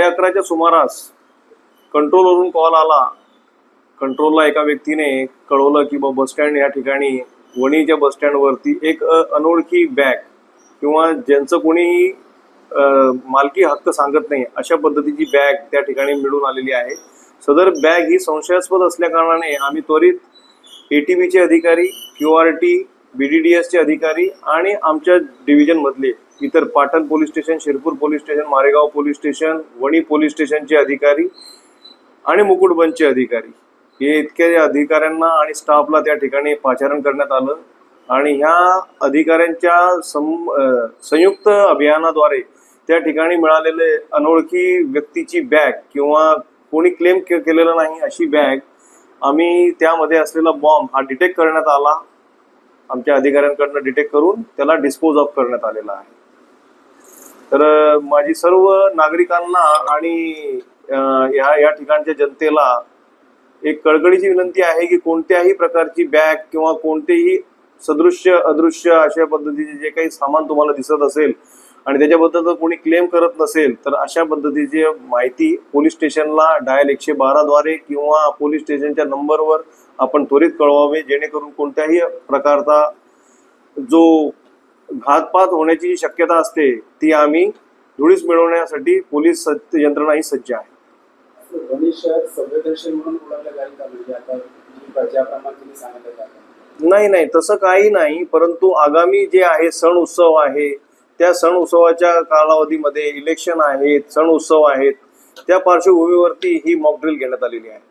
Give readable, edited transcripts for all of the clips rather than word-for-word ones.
11:30च्या सुमारास कंट्रोलवरून कॉल आला. कंट्रोलला एका व्यक्तीने कळवलं की बस स्टँड या ठिकाणी वणीच्या बस स्टँडवरती एक अनोळखी बॅग किंवा ज्यांचं कोणीही मालकी हक्क सांगत नाही अशा पद्धतीची बॅग त्या ठिकाणी मिळून आलेली आहे. सदर बॅग ही संशयास्पद असल्या कारणाने आम्ही त्वरित ATBचे अधिकारी, QRT, BDDSचे अधिकारी आणि आमच्या डिव्हिजनमधले इतर Patan police station, Shirpur police station, Maregaon police station, Wani police स्टेशनचे अधिकारी आणि मुकुटबंदचे अधिकारी हे इतके अधिकाऱ्यांना आणि स्टाफला त्या ठिकाणी पाचारण करण्यात आलं. आणि ह्या अधिकाऱ्यांच्या संयुक्त अभियानाद्वारे त्या ठिकाणी मिळालेले अनोळखी व्यक्तीची बॅग किंवा कोणी क्लेम केलेलं नाही अशी बॅग आम्ही त्यामध्ये असलेला बॉम्ब हा डिटेक्ट करण्यात आला. आमच्या अधिकाऱ्यांकडनं डिटेक्ट करून त्याला डिस्पोज ऑफ करण्यात आलेला आहे. तर माझी सर्व नागरिकांना आणि या ठिकाणच्या जनतेला एक कळकळीची विनंती आहे की कोणत्याही प्रकारची बॅग किंवा कोणतेही सदृश्य अदृश्य अशा पद्धतीचे जे काही सामान तुम्हाला दिसत असेल आणि त्याच्याबद्दल जर कोणी क्लेम करत नसेल तर अशा पद्धतीची माहिती पोलीस स्टेशनला डायल 112द्वारे किंवा पोलीस स्टेशनच्या नंबरवर आपण त्वरित कळवावे, जेणेकरून कोणत्याही प्रकारचा जो घातपात होण्याची शक्यता असते ती आम्ही धुळीस मिळवण्यासाठी पोलीस यंत्रणा ही सज्ज आहे. संवेदनशील म्हणून ओळखलं जाईल का? म्हणजे आता ज्याप्रमाणे तुम्ही सांगितलं नाही, तसं काही नाही. परंतु आगामी जे आहे सण उत्सव आहे, त्या सण उत्सवाच्या कालावधीमध्ये इलेक्शन आहेत, सण उत्सव आहेत, त्या पार्श्वभूमीवरती ही मॉक ड्रिल घेण्यात आलेली आहे.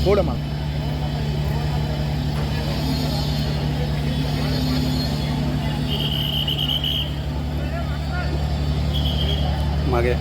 थोडं मागे मागे